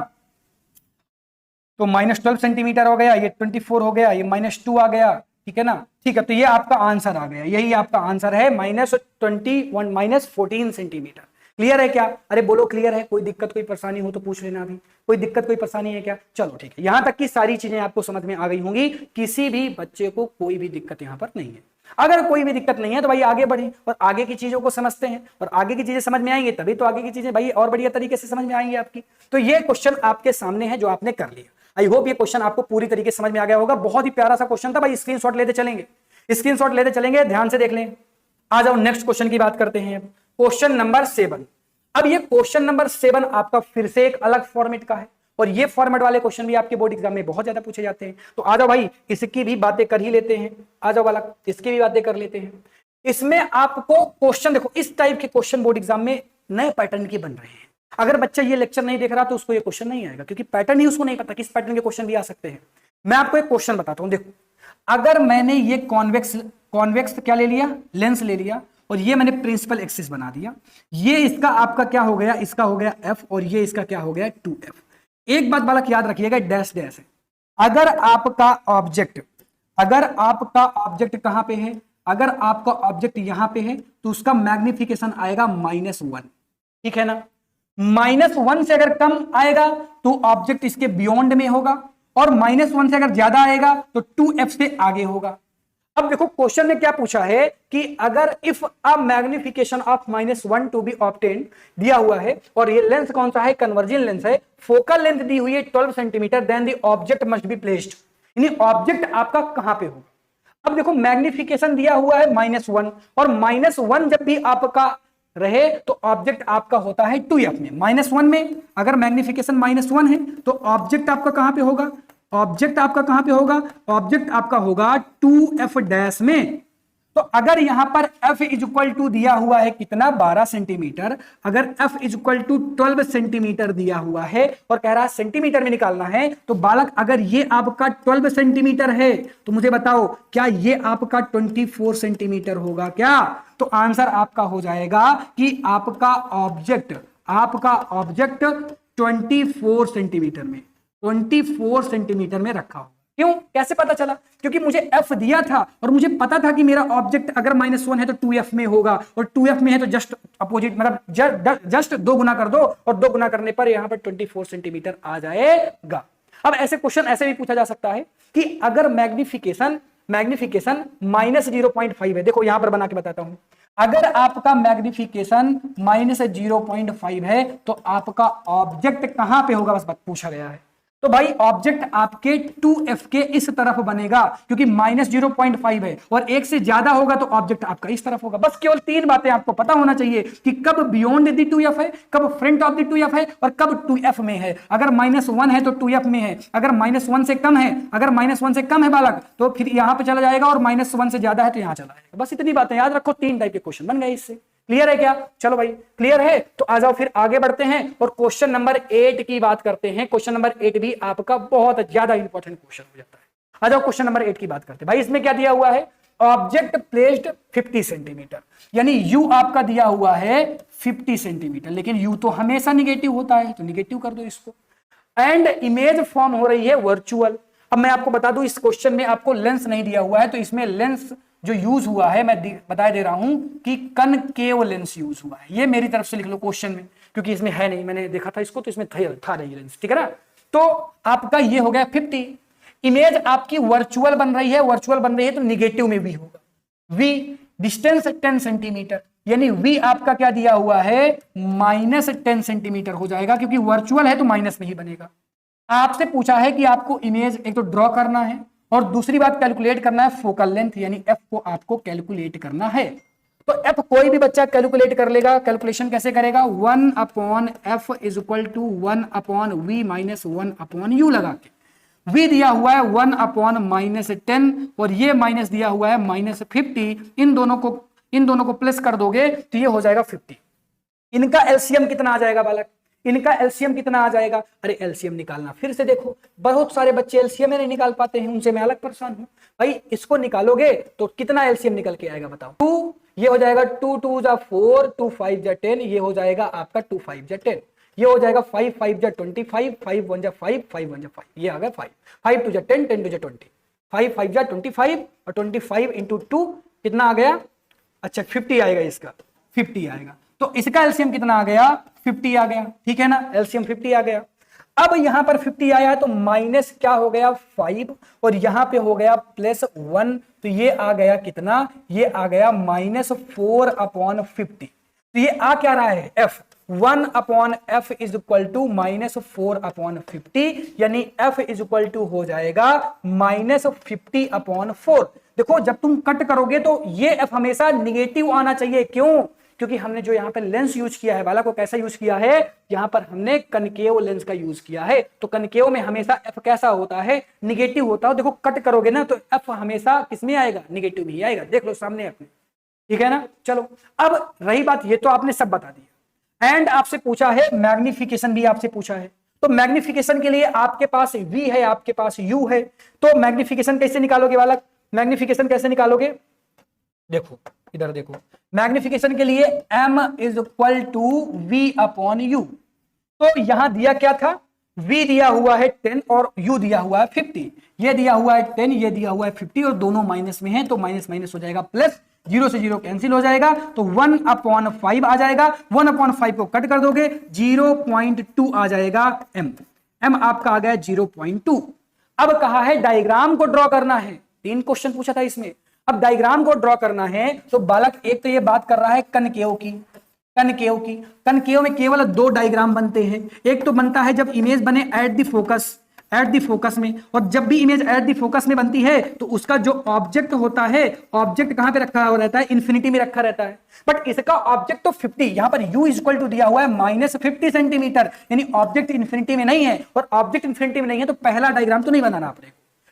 तो -12 सेंटीमीटर हो गया, ये 24 हो गया, ये -2 आ गया, ठीक है ना। ठीक है, तो ये आपका आंसर आ गया, यही आपका आंसर है -21 -14 सेंटीमीटर। क्लियर है क्या? अरे बोलो क्लियर है, कोई दिक्कत कोई परेशानी हो तो पूछ लेना अभी, कोई दिक्कत कोई परेशानी है क्या? चलो ठीक है, यहां तक की सारी चीजें आपको समझ में आ गई होंगी, किसी भी बच्चे को कोई भी दिक्कत यहां पर नहीं है। अगर कोई भी दिक्कत नहीं है तो भाई आगे बढ़े और आगे की चीजों को समझते हैं, और आगे की चीजें समझ में आएंगे तभी तो आगे की चीजें भाई और बढ़िया तरीके से समझ में आएंगी आपकी। तो ये क्वेश्चन आपके सामने है जो आपने कर लिया। आई होप ये क्वेश्चन आपको पूरी तरीके से समझ में आ गया होगा। बहुत ही प्यारा सा क्वेश्चन था भाई, स्क्रीनशॉट लेते चलेंगे, स्क्रीनशॉट लेते चलेंगे, ध्यान से देख लें। आ जाओ नेक्स्ट क्वेश्चन की बात करते हैं, क्वेश्चन नंबर 7। अब ये क्वेश्चन नंबर 7 आपका फिर से एक अलग फॉर्मेट का है, और ये फॉर्मेट वाले क्वेश्चन भी आपके बोर्ड एग्जाम में बहुत ज्यादा पूछे जाते हैं। तो आ जाओ भाई, इसकी भी बातें कर ही लेते हैं, आ जाओ वाला इसकी भी बातें कर लेते हैं। इसमें आपको क्वेश्चन देखो, इस टाइप के क्वेश्चन बोर्ड एग्जाम में नए पैटर्न के बन रहे हैं। अगर बच्चा ये लेक्चर नहीं देख रहा तो उसको ये क्वेश्चन नहीं आएगा, क्योंकि पैटर्न ही उसको नहीं पता किस पैटर्न के क्वेश्चन भी आ सकते हैं। मैं आपको एक क्वेश्चन बताता हूं, देखो अगर मैंने ये कॉन्वेक्स क्या ले लिया, लेंस ले लिया, और ये मैंने प्रिंसिपल एक्सिस बना दिया, ये इसका आपका क्या हो गया, इसका हो गया f, और ये इसका क्या हो गया 2f। एक बात बालक याद रखिएगा, डैश डैश है। अगर आपका ऑब्जेक्ट कहां पे है, अगर आपका ऑब्जेक्ट यहां पे है तो उसका मैग्निफिकेशन आएगा -1, ठीक है ना। -1 से अगर कम आएगा तो ऑब्जेक्ट इसके बियॉन्ड में होगा, और -1 से अगर ज्यादा आएगा तो 2f से आगे होगा। अब देखो क्वेश्चन ने क्या पूछा है कि अगर if a magnification of -1 to be obtained दिया हुआ है, और ये लेंस कौन सा है, कन्वर्जिंग लेंस है, फोकल लेंथ दी हुई है 12 centimetre, then the object must be placed, यानी ऑब्जेक्ट आपका कहां पे होगा। अब देखो मैग्निफिकेशन दिया हुआ है -1, और -1 जब भी आपका रहे तो ऑब्जेक्ट आपका होता है 2f में। -1 में अगर मैग्निफिकेशन -1 है तो ऑब्जेक्ट आपका कहां पे होगा, ऑब्जेक्ट आपका कहां पे होगा, ऑब्जेक्ट आपका होगा 2f डैश में। तो अगर यहां पर f इज इक्वल टू दिया हुआ है कितना, 12 सेंटीमीटर, अगर f is equal to 12 centimetre दिया हुआ है और कह रहा है सेंटीमीटर में निकालना है, तो बालक अगर ये आपका 12 सेंटीमीटर है तो मुझे बताओ क्या ये आपका 24 सेंटीमीटर होगा क्या? तो आंसर आपका हो जाएगा कि आपका ऑब्जेक्ट 24 सेंटीमीटर में रखा होगा। क्यों, कैसे पता चला? क्योंकि मुझे f दिया था और मुझे पता था कि मेरा ऑब्जेक्ट अगर -1 है तो 2f में होगा, और 2f में है तो जस्ट अपोजिट, मतलब जस्ट 2 गुना कर दो, और 2 गुना करने पर यहां पर 24 सेंटीमीटर आ जाएगा। अब ऐसे क्वेश्चन ऐसे भी पूछा जा सकता है कि अगर मैग्निफिकेशन -0.5 है, देखो यहां पर बना के बताता हूं, अगर आपका मैग्निफिकेशन -0.5 है तो आपका ऑब्जेक्ट कहां पे होगा, बस पूछा गया है। तो भाई ऑब्जेक्ट आपके 2f के इस तरफ बनेगा, क्योंकि -0.5 है, और 1 से ज्यादा होगा तो ऑब्जेक्ट आपका इस तरफ होगा। बस केवल 3 बातें आपको पता होना चाहिए कि कब बियॉन्ड द 2f है, कब फ्रंट ऑफ द 2f है, और कब 2f में है। अगर -1 है तो 2f में है, अगर -1 से कम है, अगर -1 से कम है बालक तो फिर यहां पे चला जाएगा, और -1 से ज्यादा है तो यहां चला जाएगा। बस इतनी बातें याद रखो, 3 टाइप के क्वेश्चन बन गए इससे। क्लियर है क्या? चलो भाई क्लियर है तो आ जाओ फिर आगे बढ़ते हैं और क्वेश्चन नंबर 8 की बात करते हैं। क्वेश्चन नंबर 8 भी आपका बहुत ज्यादा इंपॉर्टेंट क्वेश्चन हो जाता है। आ जाओ क्वेश्चन नंबर 8 की बात करते हैं। भाई इसमें क्या दिया हुआ है, ऑब्जेक्ट प्लेस्ड 50 सेंटीमीटर, यानी यू आपका दिया हुआ है 50 सेंटीमीटर, लेकिन यू तो हमेशा निगेटिव होता है तो निगेटिव कर दो इसको। एंड इमेज फॉर्म हो रही है वर्चुअल। अब मैं आपको बता दूं इस क्वेश्चन में आपको लेंस नहीं दिया हुआ है, तो इसमें लेंस जो यूज हुआ है मैं बता दे रहा हूं कि कनकेव लेंस यूज हुआ है। ये मेरी तरफ से लिख लो क्वेश्चन में, क्योंकि इसमें है नहीं, मैंने देखा था इसको तो इसमें था नहीं लेंस, ठीक है ना। तो आपका ये हो गया 50। इमेज आपकी वर्चुअल बन रही है, वर्चुअल बन रही है तो निगेटिव में भी होगा। वी डिस्टेंस 10 सेंटीमीटर, यानी वी आपका क्या दिया हुआ है -10 सेंटीमीटर हो जाएगा, क्योंकि वर्चुअल है तो माइनस में ही बनेगा। आपसे पूछा है कि आपको इमेज एक तो ड्रॉ करना है और दूसरी बात कैलकुलेट करना है फोकल लेंथ, यानी f को आपको कैलकुलेट करना है। तो f कोई भी बच्चा कैलकुलेट कर लेगा। कैलकुलेशन कैसे करेगा, 1/f is equal to 1/v minus 1/u लगा के। v दिया हुआ है 1/-10 और ये माइनस दिया हुआ है -50। इन दोनों को प्लस कर दोगे तो ये हो जाएगा 50। इनका एलसीएम कितना आ जाएगा बालक, इनका एलसीएम कितना आ जाएगा? अरे एलसीएम निकालना फिर से देखो, बहुत सारे बच्चे एलसीएम नहीं निकाल पाते हैं, उनसे मैं अलग परेशान हूं। भाई इसको निकालोगे तो कितना एलसीएम निकल के आएगा बताओ? 2, ये हो जाएगा 2 2 जा 4, 2 5 जा 10, ये हो जाएगा आपका 2 5 जा 10, ये हो जाएगा 5 5 जा 25, 5 1 जा 5, 5 1 जा 5, ये आ गया 5, 5 2 जा 10, 10 2 जा 20, 5 5 जा 25 और 25 इंटू 2 कितना आ गया? अच्छा 50 आएगा, इसका 50 आएगा। तो इसका एलसीएम कितना आ गया, 50 आ गया, ठीक है ना, एलसीएम 50 आ गया। अब यहां पर 50 आया है तो माइनस क्या हो गया 5 और यहां पे हो गया +1, तो ये आ गया कितना, ये आ गया -4/50। तो ये आ क्या रहा है f, 1/f is equal to -4/50, यानी f इज इक्वल टू हो जाएगा -50/4। देखो जब तुम कट करोगे तो ये f हमेशा निगेटिव आना चाहिए, क्यों, क्योंकि हमने जो यहां पर लेंस यूज किया है वाला को कैसा यूज किया है, यहां पर हमने कनकेव लेंस का यूज किया है, तो कनकेव में हमेशा f कैसा होता है, निगेटिव होता है। देखो कट करोगे ना तो f हमेशा किसमें आएगा, निगेटिव में ही आएगा, देख लो सामने अपने, ठीक है ना। चलो अब रही बात, ये तो आपने सब बता दिया। एंड आपसे पूछा है मैग्निफिकेशन भी आपसे पूछा है, तो मैग्निफिकेशन के लिए आपके पास v है, आपके पास u है, तो मैग्निफिकेशन कैसे निकालोगे बालक, मैग्निफिकेशन कैसे निकालोगे, देखो इधर देखो, मैग्निफिकेशन के लिए m is equal to v/u। तो यहां दिया क्या था, v दिया हुआ है 10 और u दिया हुआ है 50, ये दिया हुआ है 10, ये दिया हुआ है 50 और दोनों माइनस में हैं, तो माइनस माइनस हो जाएगा प्लस, 0 से 0 कैंसिल हो जाएगा, तो 1/5 आ जाएगा, 1/5 को कट कर दोगे 0.2 आ जाएगा m आपका आ गया 0.2। अब कहा है डायग्राम को ड्रॉ करना है, 3 क्वेश्चन पूछा था इसमें। अब डायग्राम को ड्रॉ करना है तो बालक एक तो ये बात कर रहा है कनकेव की, कनकेव में केवल 2 डायग्राम बनते हैं। एक तो बनता है जब इमेज बने एट द फोकस में, और जब भी इमेज एट द फोकस में बनती है तो उसका जो ऑब्जेक्ट होता है, ऑब्जेक्ट कहां पे रखा हुआ रहता है, इंफिनिटी में रखा रहता है। बट इसका ऑब्जेक्ट तो 50, यहां पर u इक्वल टू दिया हुआ है -50 सेंटीमीटर, यानी ऑब्जेक्ट इंफिनिटी में नहीं है, और ऑब्जेक्ट इंफिनिटी में नहीं है तो पहला डायग्राम तो नहीं बनाना आपने,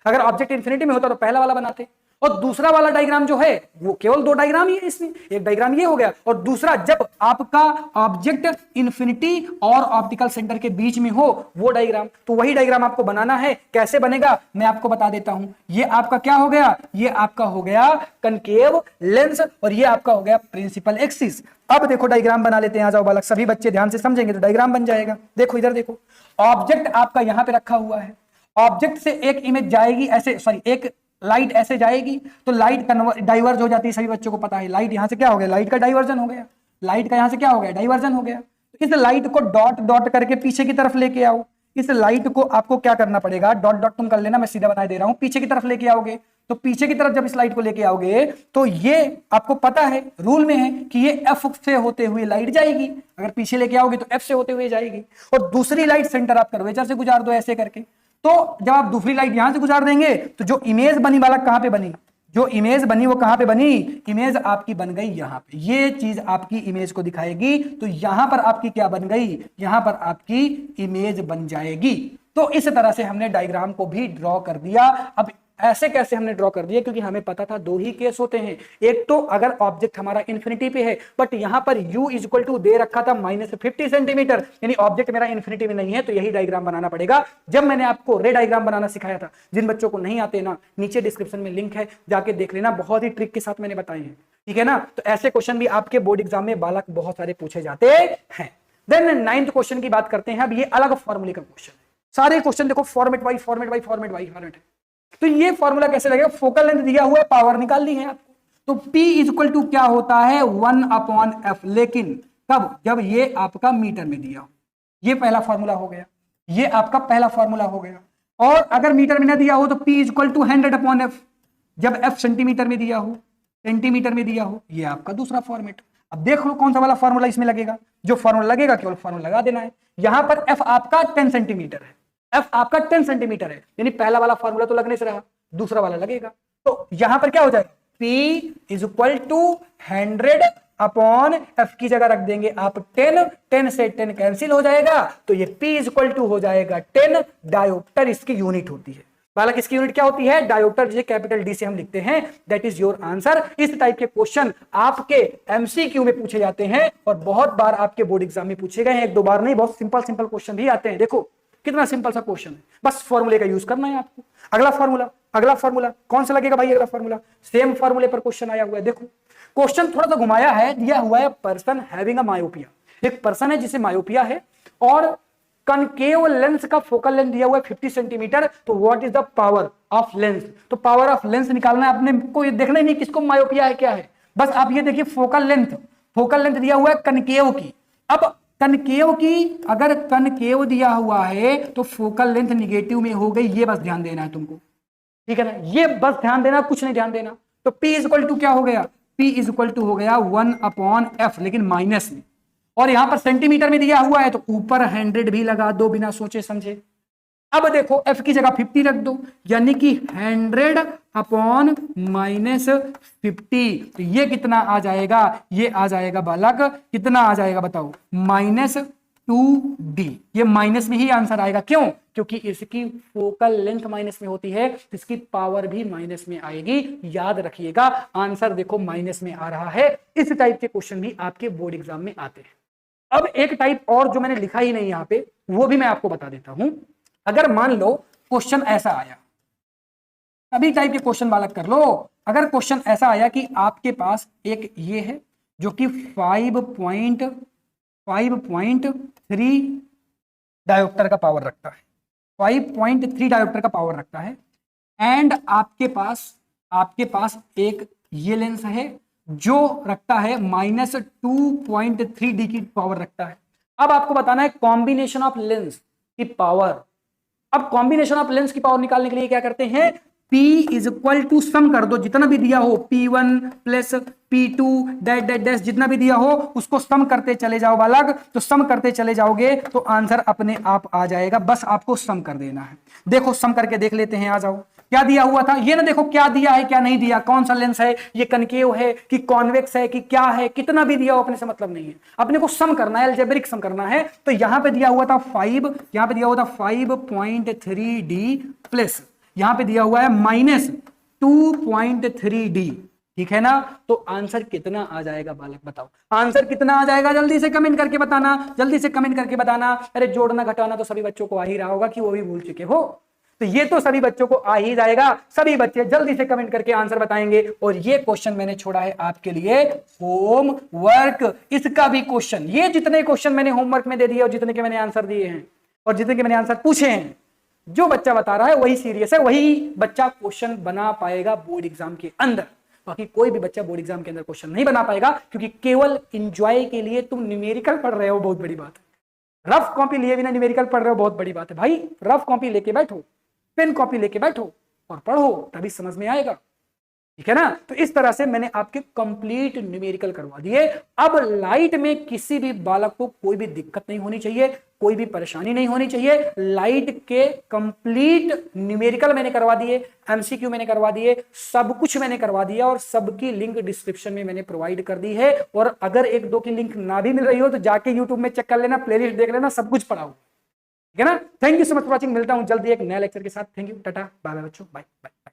अगर ऑब्जेक्ट इंफिनिटी में होता तो पहला वाला बनाते, और दूसरा वाला डायग्राम जो है वो केवल 2 डायग्राम ही है इसमें, एक डायग्राम ये हो गया, और दूसरा जब आपका ऑब्जेक्ट इंफिनिटी और ऑप्टिकल सेंटर के बीच में हो वो डायग्राम, तो वही डायग्राम आपको बनाना है। कैसे बनेगा मैं आपको बता देता हूं, ये आपका क्या हो गया, ये आपका हो गया कनकेव लेंस और ये आपका हो गया प्रिंसिपल एक्सिस। अब देखो डायग्राम बना लेते हैं, आ जाओ बालक, सभी बच्चे ध्यान से समझेंगे तो डायग्राम बन जाएगा। देखो इधर देखो, ऑब्जेक्ट आपका यहां पे रखा हुआ है, ऑब्जेक्ट से एक इमेज जाएगी ऐसे, सॉरी एक लाइट ऐसे जाएगी तो लाइट डाइवर्ज हो जाती है, सभी बच्चों को पता है। लाइट यहां से क्या हो गया, लाइट का डाइवर्जन हो गया, लाइट का यहां से क्या हो गया, डाइवर्जन हो गया। तो इस लाइट को डॉट डॉट करके पीछे की तरफ लेके आओ, इस लाइट को आपको क्या करना पड़ेगा, डॉट डॉट तुम कर लेना, मैं सीधा बता दे रहा हूं, पीछे की तरफ लेके आओगे, तो पीछे की तरफ जब इस लाइट को लेके आओगे तो ये आपको पता है, रूल में है कि ये एफ से होते हुए लाइट जाएगी, अगर पीछे लेके आओगे तो एफ से होते हुए जाएगी, और दूसरी लाइट सेंटर आप कर्वेचर से गुजार दो ऐसे करके। तो जब आप दूसरी लाइट यहां से गुजार देंगे तो जो इमेज बनी वाला कहां पे बनी, जो इमेज बनी वो कहां पे बनी, इमेज आपकी बन गई यहां पे, ये चीज आपकी इमेज को दिखाएगी, तो यहां पर आपकी क्या बन गई, यहां पर आपकी इमेज बन जाएगी। तो इस तरह से हमने डायग्राम को भी ड्रॉ कर दिया। अब ऐसे कैसे हमने ड्रॉ कर दिया, क्योंकि हमें पता था 2 ही केस होते हैं, एक तो अगर ऑब्जेक्ट हमारा इंफिनिटी पे है बट यहां पर u इक्वल टू दे रखा था -50 सेंटीमीटर, यानी ऑब्जेक्ट मेरा इंफिनिटी में नहीं है, तो यही डायग्राम बनाना पड़ेगा। जब मैंने आपको रे डायग्राम बनाना सिखाया था, जिन बच्चों को नहीं आते ना, नीचे डिस्क्रिप्शन में लिंक है, जाके देख लेना, बहुत ही ट्रिक के साथ मैंने बताए हैं, ठीक है ना। तो ऐसे क्वेश्चन भी आपके बोर्ड एग्जाम में बालक बहुत सारे पूछे जाते हैं। देन 9th क्वेश्चन की बात करते हैं। अब ये अलग फॉर्मूले का क्वेश्चन है, सारे क्वेश्चन देखो फॉर्मेट वाइज फॉर्मेट है। तो ये फॉर्मूला कैसे लगेगा, फोकल लेंथ दिया हुआ है, पावर निकालनी है आपको, तो P इक्वल टू क्या होता है 1/f, लेकिन कब, जब ये आपका मीटर में दिया हो, ये पहला फॉर्मूला हो गया, ये आपका पहला फॉर्मूला हो गया। और अगर मीटर में ना दिया हो तो P इक्वल टू 100/f, जब f सेंटीमीटर में दिया हो, सेंटीमीटर में दिया हो, ये आपका दूसरा फॉर्मेट। अब देख लो कौन सा वाला फॉर्मूला इसमें लगेगा, जो फॉर्मूला लगेगा केवल फॉर्मूला लगा देना है। यहां पर f आपका 10 सेंटीमीटर है, f आपका 10 सेंटीमीटर है, यानी पहला वाला फॉर्मूला तो लगने से रहा, दूसरा वाला लगेगा। तो यहां पर क्या हो जाएगा, P is equal to 100/f की जगह रख देंगे आप 10 से 10 कैंसिल हो जाएगा, तो ये P इज इक्वल टू हो जाएगा 10 डायोप्टर, इसकी यूनिट होती है। बालक इसकी यूनिट क्या होती है, डायोप्टर, जिसे कैपिटल D से हम लिखते हैं। That is your answer. इस टाइप के क्वेश्चन आपके एमसीक्यू में पूछे जाते हैं और बहुत बार आपके बोर्ड एग्जाम में पूछे गए हैं, 1-2 बार नहीं, बहुत सिंपल क्वेश्चन भी आते हैं। देखो कितना सिंपल सा क्वेश्चन है, बस फॉर्मूले का यूज करना है आपको। अगला फॉर्मूला कौन सा लगेगा भाई, अगला फॉर्मूला सेम फॉर्मूले पर क्वेश्चन आया हुआ है। देखो क्वेश्चन थोड़ा सा घुमाया है, दिया हुआ है पर्सन हैविंग अ मायोपिया, एक पर्सन है जिसे मायोपिया है और कनकेव लेंस का फोकल लेंथ दिया हुआ है 50 सेंटीमीटर, तो what is the power of lens, तो पावर ऑफ लेंस निकालना है अपने को, ये देखना ही नहीं किसको मायोपिया है क्या है, बस आप ये देखिए फोकल लेंथ फोकल लेंथ दिया हुआ है कनकेव की। अब कनकेव की अगर कनकेव दिया हुआ है तो फोकल लेंथ निगेटिव में हो गई, ये बस ध्यान देना है तुमको, ठीक है ना, ये बस ध्यान देना, कुछ नहीं ध्यान देना। तो P इक्वल टू क्या हो गया, P इक्वल टू हो गया 1/f, लेकिन माइनस में, और यहां पर सेंटीमीटर में दिया हुआ है तो ऊपर 100 भी लगा दो बिना सोचे समझे। अब देखो f की जगह 50 रख दो, यानी कि 100/-50, तो ये कितना आ जाएगा, ये आ जाएगा बालक, कितना आ जाएगा बताओ, -2d। ये माइनस में ही आंसर आएगा, क्यों, क्योंकि इसकी फोकल लेंथ माइनस में होती है, इसकी पावर भी माइनस में आएगी। याद रखिएगा आंसर देखो माइनस में आ रहा है। इस टाइप के क्वेश्चन भी आपके बोर्ड एग्जाम में आते हैं। अब एक टाइप और जो मैंने लिखा ही नहीं यहां पे, वो भी मैं आपको बता देता हूं। अगर मान लो क्वेश्चन ऐसा आया, सभी टाइप के क्वेश्चन बालक कर लो, अगर क्वेश्चन ऐसा आया कि आपके पास एक ये है जो कि 5.3 डायोप्टर का पावर रखता है, 5.3 डायोप्टर का पावर रखता है, एंड आपके पास एक ये लेंस है जो रखता है -2.3d की पावर रखता है। अब आपको बताना है कॉम्बिनेशन ऑफ लेंस की पावर। अब कॉम्बिनेशन ऑफ लेंस की पावर निकालने के लिए क्या करते हैं, P इक्वल टू सम कर दो, जितना भी दिया हो P1 plus P2 dash dash dash, जितना भी दिया हो उसको सम करते चले जाओ बालक। तो सम करते चले जाओगे तो आंसर अपने आप आ जाएगा, बस आपको सम कर देना है। देखो सम करके देख लेते हैं, आ जाओ। क्या दिया हुआ था, ये ना देखो क्या दिया है क्या नहीं दिया, कौन सा लेंस है, ये कनकेव है कि कॉन्वेक्स है कि क्या है, कितना भी दिया हो अपने से मतलब नहीं है, अपने को सम करना है, अलजेब्रिक सम करना है। तो यहां पे दिया हुआ था 5, यहां पे दिया हुआ था 5.3d प्लस यहां पे दिया हुआ है -2.3d, ठीक है ना। तो आंसर कितना आ जाएगा बालक बताओ, आंसर कितना आ जाएगा, जल्दी से कमेंट करके बताना, जल्दी से कमेंट करके बताना। अरे जोड़ना घटाना तो सभी बच्चों को आ ही रहा होगा कि वो भी भूल चुके हो, तो ये तो सभी बच्चों को आ ही जाएगा। सभी बच्चे जल्दी से कमेंट करके आंसर बताएंगे। और ये क्वेश्चन मैंने छोड़ा है आपके लिए होमवर्क, इसका भी क्वेश्चन, ये जितने क्वेश्चन मैंने होमवर्क में दे दिए और जितने के मैंने आंसर दिए हैं और जितने के मैंने आंसर पूछे हैं, जो बच्चा बता रहा है वही सीरियस है, वही बच्चा क्वेश्चन बना पाएगा बोर्ड एग्जाम के अंदर। बाकी कोई भी बच्चा बोर्ड एग्जाम के अंदर क्वेश्चन नहीं बना पाएगा, क्योंकि केवल एंजॉय के लिए तुम न्यूमेरिकल पढ़ रहे हो, बहुत बड़ी बात है। रफ कॉपी लिए बिना न्यूमेरिकल पढ़ रहे हो, बहुत बड़ी बात है भाई। रफ कॉपी लेके बैठो, पेन कॉपी लेके बैठो और पढ़ो, तभी समझ में आएगा, ठीक है ना। तो इस तरह से मैंने आपके कंप्लीट न्यूमेरिकल करवा दिए। अब लाइट में किसी भी बालक को कोई भी दिक्कत नहीं होनी चाहिए, कोई भी परेशानी नहीं होनी चाहिए। लाइट के कंप्लीट न्यूमेरिकल मैंने करवा दिए, एमसीक्यू मैंने करवा दिए, सब कुछ मैंने करवा दिया और सबकी लिंक डिस्क्रिप्शन में मैंने प्रोवाइड कर दी है। और अगर एक दो की लिंक ना भी मिल रही हो तो जाके यूट्यूब में चेक कर लेना, प्लेलिस्ट देख लेना, सब कुछ पढ़ा हो, ठीक है ना। Thank you so much for watching, मिलता हूं जल्दी एक नया लेक्चर के साथ। Thank you, tata, bye bye बच्चों, बाय बाय।